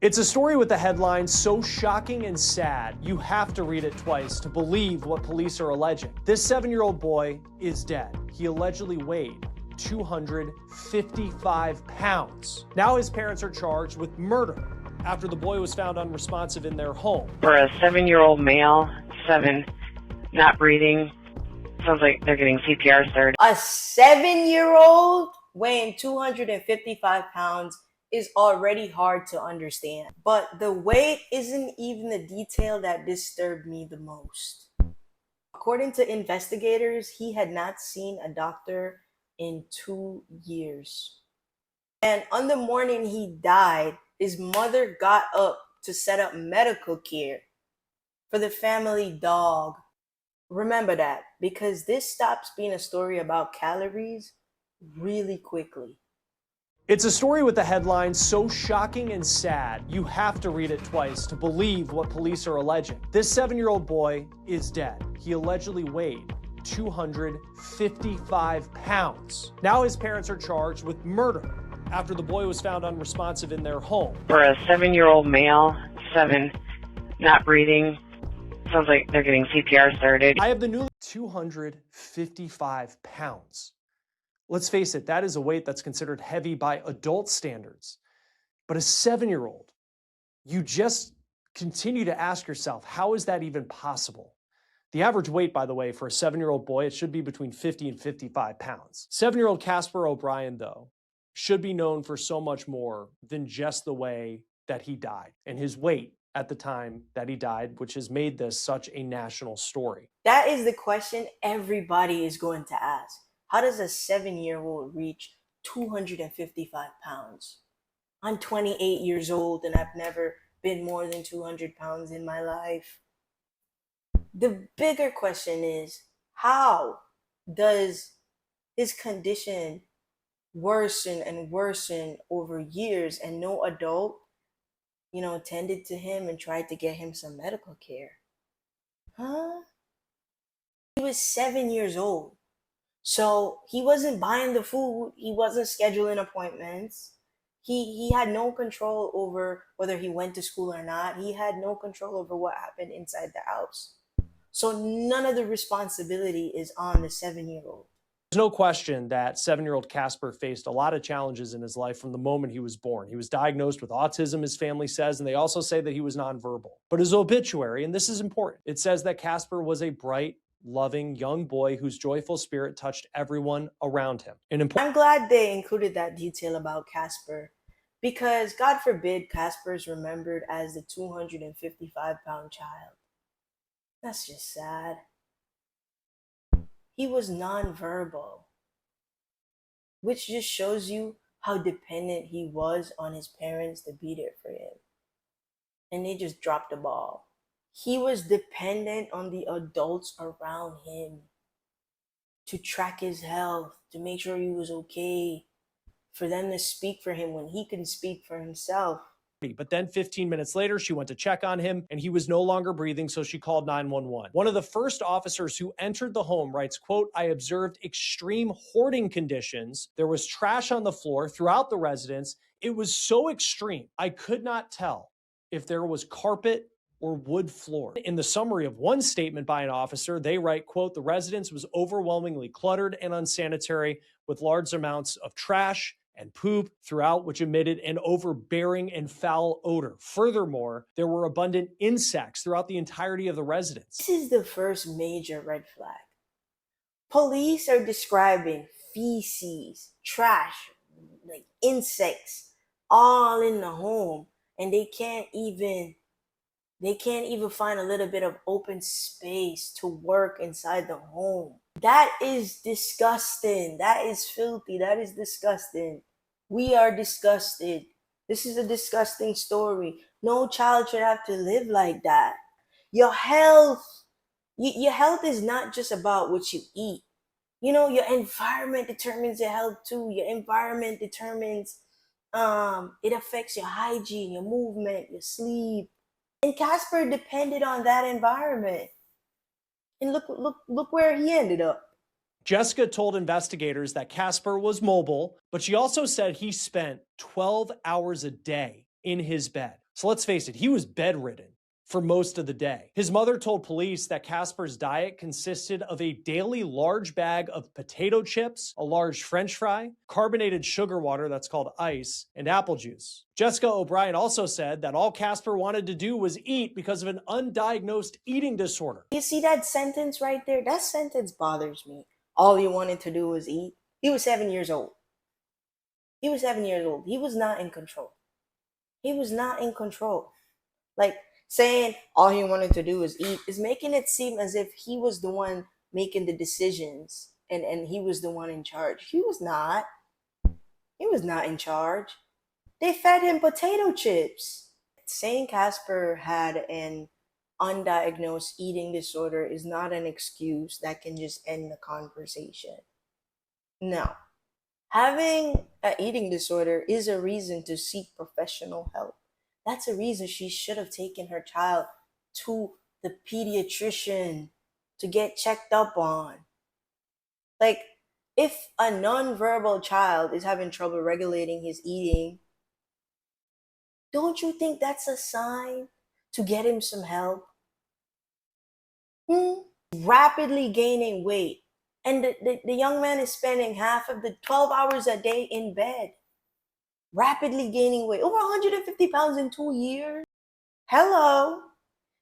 It's a story with the headline so shocking and sad, you have to read it twice to believe what police are alleging. This 7-year-old boy is dead. He allegedly weighed 255 pounds. Now his parents are charged with murder after the boy was found unresponsive in their home. For a 7-year-old male, 7, not breathing, sounds like they're getting CPR started. A 7-year-old weighing 255 pounds is already hard to understand. But the weight isn't even the detail that disturbed me the most. According to investigators, he had not seen a doctor in 2 years. And on the morning he died, his mother got up to set up medical care for the family dog. Remember that, because this stops being a story about calories really quickly. It's a story with the headline so shocking and sad, you have to read it twice to believe what police are alleging. This 7-year-old boy is dead. He allegedly weighed 255 pounds. Now his parents are charged with murder after the boy was found unresponsive in their home. For a 7-year-old male, 7, not breathing, sounds like they're getting CPR started. I have the new 255 pounds. Let's face it, that is a weight that's considered heavy by adult standards. But a 7-year-old, you just continue to ask yourself, how is that even possible? The average weight, by the way, for a 7-year-old boy, it should be between 50 and 55 pounds. 7-year-old Casper O'Brien, though, should be known for so much more than just the way that he died and his weight at the time that he died, which has made this such a national story. That is the question everybody is going to ask. How does a 7-year-old reach 255 pounds? I'm 28 years old and I've never been more than 200 pounds in my life. The bigger question is, how does his condition worsen and worsen over years and no adult, tended to him and tried to get him some medical care? Huh? He was 7 years old. So he wasn't buying the food. He wasn't scheduling appointments. He had no control over whether he went to school or not. He had no control over what happened inside the house. So none of the responsibility is on the 7-year-old. There's no question that 7-year-old Casper faced a lot of challenges in his life from the moment he was born. He was diagnosed with autism, his family says, and they also say that he was nonverbal. But his obituary, and this is important, it says that Casper was a bright, loving young boy whose joyful spirit touched everyone around him. I'm glad they included that detail about Casper, because God forbid Casper is remembered as the 255-pound child. That's just sad. He was nonverbal, which just shows you how dependent he was on his parents to be there for him. And they just dropped the ball. He was dependent on the adults around him to track his health, to make sure he was okay, for them to speak for him when he couldn't speak for himself. But then 15 minutes later, she went to check on him and he was no longer breathing, so she called 911. One of the first officers who entered the home writes, quote, "I observed extreme hoarding conditions. There was trash on the floor throughout the residence. It was so extreme, I could not tell if there was carpet or wood floor." In the summary of one statement by an officer, they write, quote, "The residence was overwhelmingly cluttered and unsanitary with large amounts of trash and poop throughout, which emitted an overbearing and foul odor. Furthermore, there were abundant insects throughout the entirety of the residence." This is the first major red flag. Police are describing feces, trash, like insects, all in the home, and they can't even find a little bit of open space to work inside the home. That is disgusting. That is filthy. That is disgusting. We are disgusted. This is a disgusting story. No child should have to live like that. Your health is not just about what you eat. Your environment determines your health too. Your environment determines, it affects your hygiene, your movement, your sleep. And Casper depended on that environment. And look where he ended up. Jessica told investigators that Casper was mobile, but she also said he spent 12 hours a day in his bed. So let's face it, he was bedridden for most of the day. His mother told police that Casper's diet consisted of a daily large bag of potato chips, a large French fry, carbonated sugar water that's called ice, and apple juice. Jessica O'Brien also said that all Casper wanted to do was eat because of an undiagnosed eating disorder. You see that sentence right there? That sentence bothers me. All he wanted to do was eat. He was 7 years old. He was 7 years old. He was not in control. He was not in control. Like, saying all he wanted to do was eat is making it seem as if he was the one making the decisions and he was the one in charge. He was not. He was not in charge. They fed him potato chips. Saying Casper had an undiagnosed eating disorder is not an excuse that can just end the conversation. No. Having an eating disorder is a reason to seek professional help. That's a reason she should have taken her child to the pediatrician to get checked up on. Like, if a nonverbal child is having trouble regulating his eating, don't you think that's a sign to get him some help? Rapidly gaining weight. And the young man is spending half of the 12 hours a day in bed. Rapidly gaining weight. Over 150 pounds in 2 years. Hello.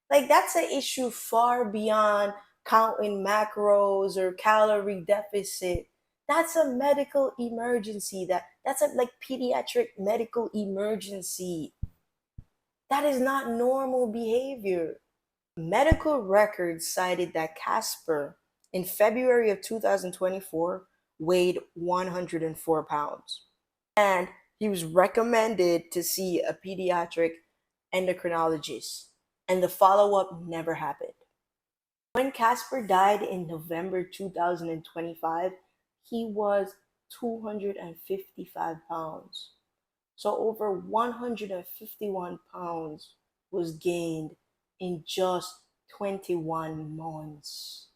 Like, that's an issue far beyond counting macros or calorie deficit. That's a medical emergency. That's a pediatric medical emergency. That is not normal behavior. Medical records cited that Casper, in February of 2024, weighed 104 pounds. And he was recommended to see a pediatric endocrinologist. And the follow-up never happened. When Casper died in November 2025, he was 255 pounds. So over 151 pounds was gained in just 21 months.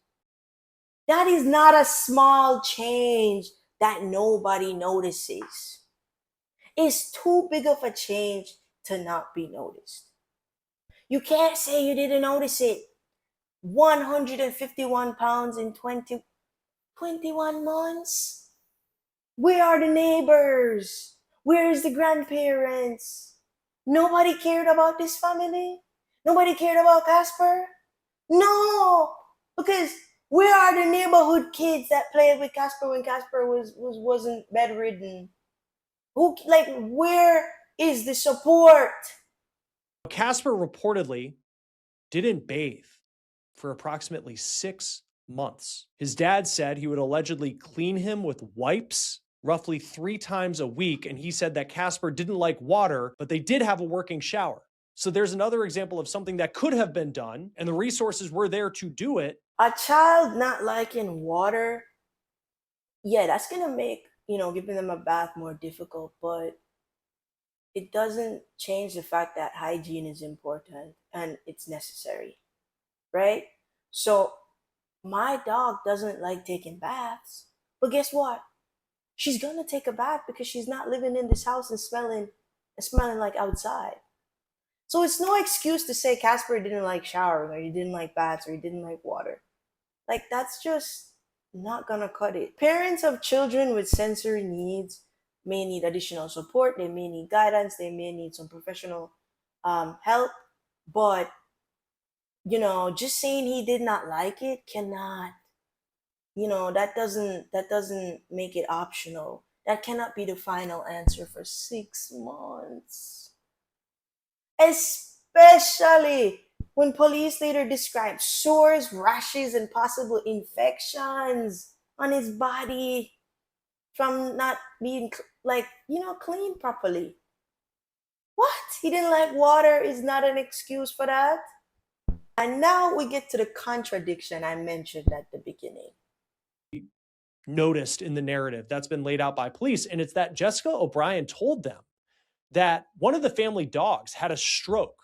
That is not a small change that nobody notices. It's too big of a change to not be noticed. You can't say you didn't notice it. 151 pounds in 21 months? Where are the neighbors? Where is the grandparents? Nobody cared about this family? Nobody cared about Casper? No! Because where are the neighborhood kids that played with Casper when Casper wasn't bedridden? Where is the support? Casper reportedly didn't bathe for approximately 6 months. His dad said he would allegedly clean him with wipes roughly 3 times a week, and he said that Casper didn't like water, but they did have a working shower. So there's another example of something that could have been done, and the resources were there to do it. A child not liking water, yeah, that's gonna make, giving them a bath more difficult, but it doesn't change the fact that hygiene is important and it's necessary, right? So my dog doesn't like taking baths, but guess what? She's gonna take a bath because she's not living in this house and smelling like outside. So it's no excuse to say Casper didn't like showering or he didn't like baths or he didn't like water. That's just not gonna cut it. Parents of children with sensory needs may need additional support. They may need guidance. They may need some professional help. But, just saying he did not like it cannot, that doesn't make it optional. That cannot be the final answer for 6 months. Especially when police later described sores, rashes, and possible infections on his body from not being cleaned properly. What? He didn't like water is not an excuse for that? And now we get to the contradiction I mentioned at the beginning. Noticed in the narrative that's been laid out by police, and it's that Jessica O'Brien told them that one of the family dogs had a stroke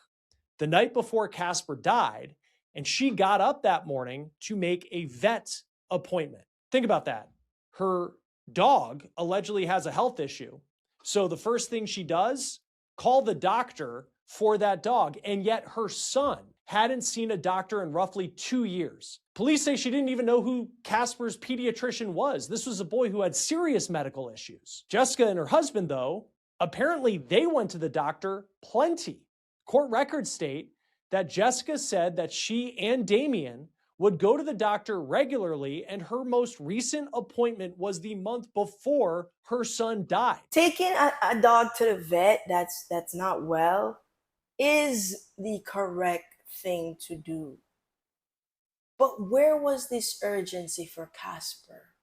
the night before Casper died, and she got up that morning to make a vet appointment. Think about that. Her dog allegedly has a health issue. So the first thing she does, call the doctor for that dog, and yet her son hadn't seen a doctor in roughly 2 years. Police say she didn't even know who Casper's pediatrician was. This was a boy who had serious medical issues. Jessica and her husband, though, apparently they went to the doctor plenty. Court records state that Jessica said that she and Damien would go to the doctor regularly, and her most recent appointment was the month before her son died. Taking a dog to the vet that's not well is the correct thing to do. But where was this urgency for Casper?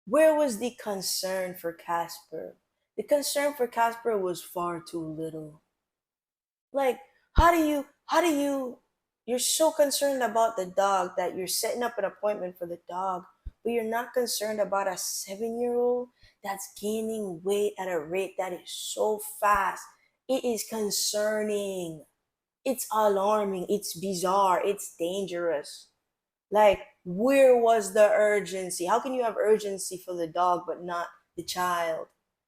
Where was the concern for Casper? The concern for Casper was far too little. Like, how do you're so concerned about the dog that you're setting up an appointment for the dog, but you're not concerned about a 7-year-old that's gaining weight at a rate that is so fast. It is concerning. It's alarming. It's bizarre. It's dangerous. Like, where was the urgency? How can you have urgency for the dog but not the child?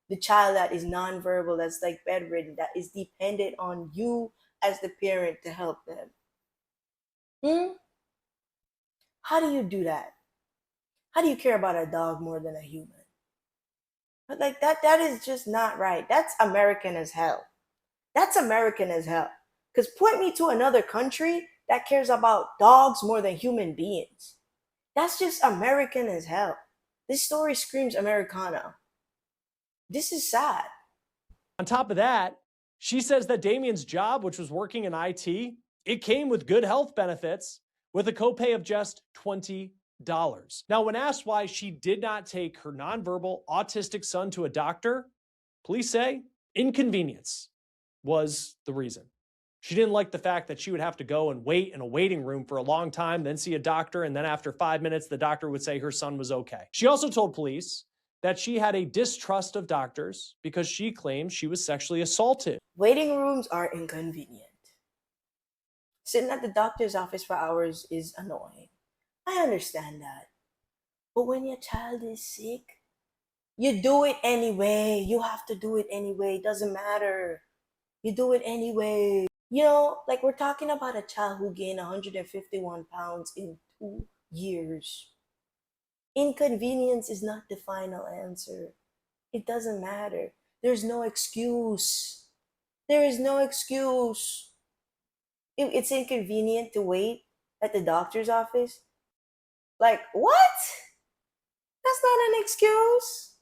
The child that is nonverbal, that's like bedridden, that is dependent on you as the parent to help them. How do you do that? How do you care about a dog more than a human? But like that is just not right. That's American as hell. That's American as hell. Because point me to another country that cares about dogs more than human beings. That's just American as hell. This story screams Americana. This is sad. On top of that, she says that Damien's job, which was working in IT, it came with good health benefits with a copay of just $20. Now, when asked why she did not take her nonverbal autistic son to a doctor, police say inconvenience was the reason. She didn't like the fact that she would have to go and wait in a waiting room for a long time, then see a doctor, and then after 5 minutes, the doctor would say her son was okay. She also told police that she had a distrust of doctors because she claimed she was sexually assaulted. Waiting rooms are inconvenient. Sitting at the doctor's office for hours is annoying. I understand that. But when your child is sick, you do it anyway. You have to do it anyway. It doesn't matter. You do it anyway. You know, like we're talking about a child who gained 151 pounds in 2 years. Inconvenience is not the final answer. It doesn't matter. There's no excuse. There is no excuse. It's inconvenient to wait at the doctor's office. Like, what? That's not an excuse.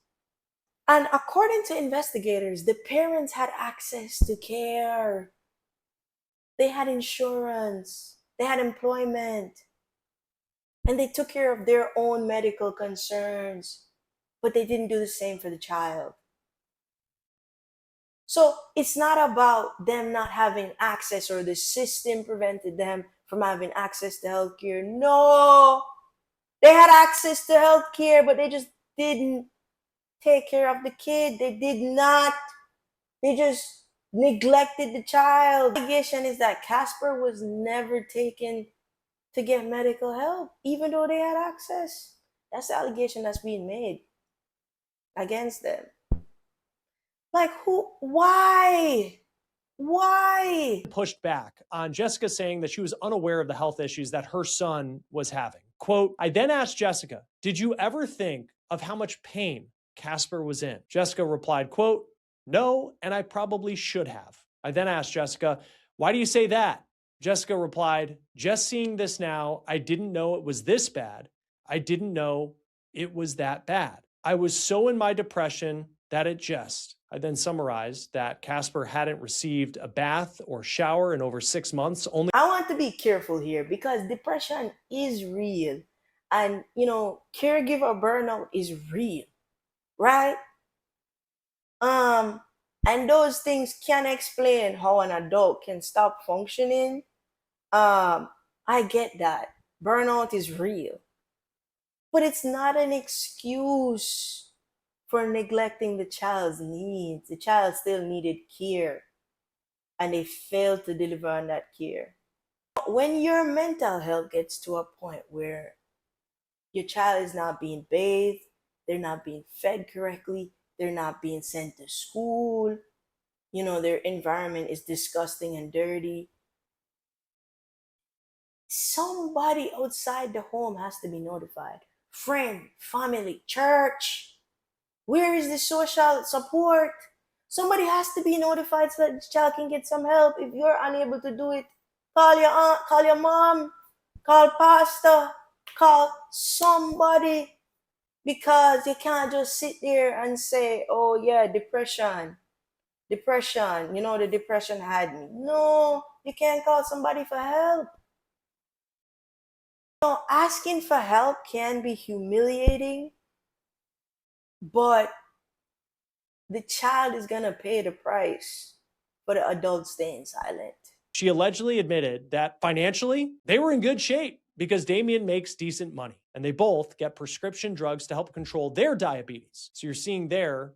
And according to investigators, the parents had access to care. They had insurance. They had employment. And they took care of their own medical concerns. But they didn't do the same for the child. So it's not about them not having access or the system prevented them from having access to healthcare. No! They had access to healthcare, but they just didn't take care of the kid. They did not. They just neglected the child. The allegation is that Casper was never taken to get medical help, even though they had access. That's the allegation that's being made against them. Like, who? Why? Why? Pushed back on Jessica saying that she was unaware of the health issues that her son was having. Quote, I then asked Jessica, did you ever think of how much pain Casper was in? Jessica replied, quote, no, and I probably should have. I then asked Jessica, why do you say that? Jessica replied, just seeing this now, I didn't know it was this bad. I didn't know it was that bad. I was so in my depression that it just... I then summarized that Casper hadn't received a bath or shower in over 6 months. I want to be careful here because depression is real. And, you know, caregiver burnout is real, right? And those things can explain how an adult can stop functioning. I get that. Burnout is real. But it's not an excuse for neglecting the child's needs. The child still needed care, and they failed to deliver on that care. When your mental health gets to a point where your child is not being bathed, they're not being fed correctly, they're not being sent to school, Their environment is disgusting and dirty. Somebody outside the home has to be notified. Friend, family, church. Where is the social support? Somebody has to be notified so that the child can get some help. If you're unable to do it, call your aunt, call your mom, call pastor, call somebody, because you can't just sit there and say, oh yeah, depression, the depression had me. No, you can't call somebody for help. Asking for help can be humiliating, but the child is going to pay the price for the adult staying silent. She allegedly admitted that financially, they were in good shape because Damien makes decent money and they both get prescription drugs to help control their diabetes. So you're seeing their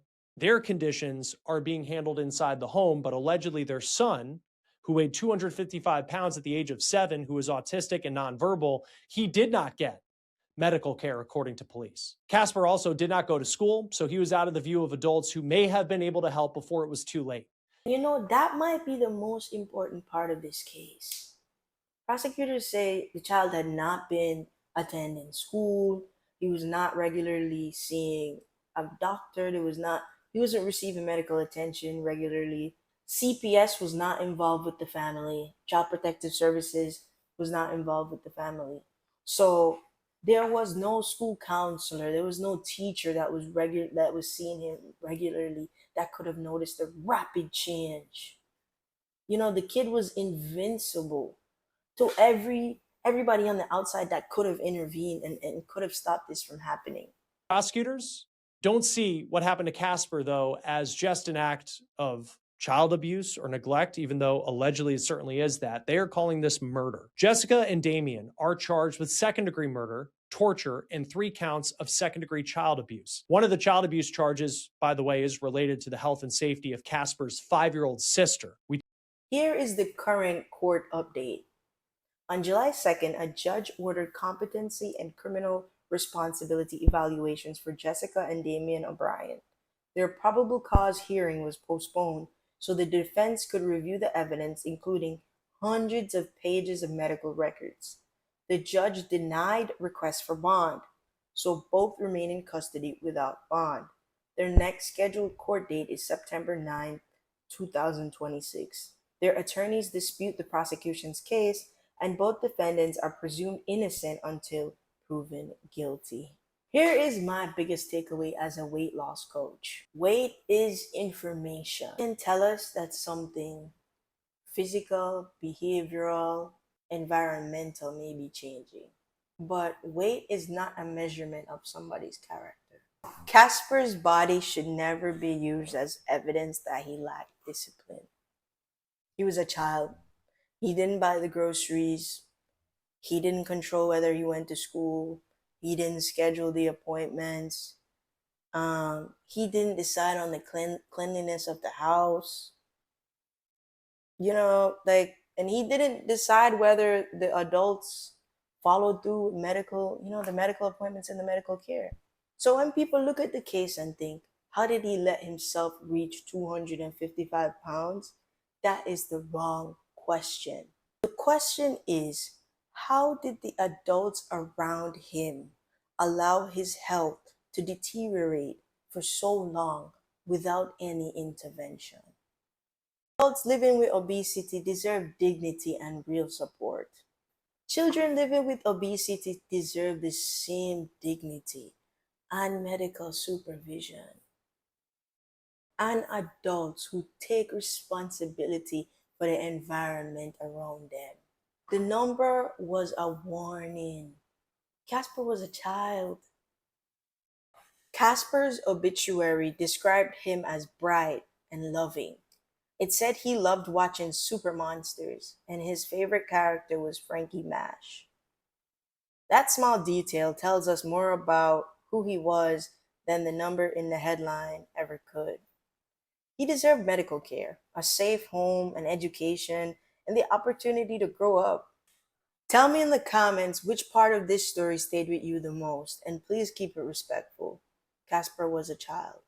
conditions are being handled inside the home, but allegedly their son, who weighed 255 pounds at the age of 7, who is autistic and nonverbal, he did not get medical care, according to police. Casper also did not go to school, so he was out of the view of adults who may have been able to help before it was too late. That might be the most important part of this case. Prosecutors say the child had not been attending school. He was not regularly seeing a doctor. He wasn't receiving medical attention regularly. CPS was not involved with the family. Child Protective Services was not involved with the family. So there was no school counselor. There was no teacher that was seeing him regularly that could have noticed the rapid change. The kid was invincible to everybody on the outside that could have intervened and could have stopped this from happening. Prosecutors don't see what happened to Casper, though, as just an act of child abuse or neglect, even though allegedly it certainly is that. They are calling this murder. Jessica and Damien are charged with second-degree murder, torture, and 3 counts of second-degree child abuse. One of the child abuse charges, by the way, is related to the health and safety of Casper's 5-year-old sister. Here is the current court update. On July 2nd, a judge ordered competency and criminal responsibility evaluations for Jessica and Damien O'Brien. Their probable cause hearing was postponed so the defense could review the evidence, including hundreds of pages of medical records. The judge denied requests for bond, so both remain in custody without bond. Their next scheduled court date is September 9, 2026. Their attorneys dispute the prosecution's case, and both defendants are presumed innocent until proven guilty. Here is my biggest takeaway as a weight loss coach. Weight is information. It can tell us that something physical, behavioral, environmental may be changing. But weight is not a measurement of somebody's character. Casper's body should never be used as evidence that he lacked discipline. He was a child. He didn't buy the groceries. He didn't control whether he went to school. He didn't schedule the appointments. He didn't decide on the cleanliness of the house. And he didn't decide whether the adults followed through with the medical appointments and the medical care. So when people look at the case and think, how did he let himself reach 255 pounds? That is the wrong question. The question is, how did the adults around him allow his health to deteriorate for so long without any intervention? Adults living with obesity deserve dignity and real support. Children living with obesity deserve the same dignity and medical supervision. And adults who take responsibility for the environment around them. The number was a warning. Casper was a child. Casper's obituary described him as bright and loving. It said he loved watching super monsters, and his favorite character was Frankie Mash. That small detail tells us more about who he was than the number in the headline ever could. He deserved medical care, a safe home, an education, and the opportunity to grow up. Tell me in the comments which part of this story stayed with you the most, and please keep it respectful. Casper was a child.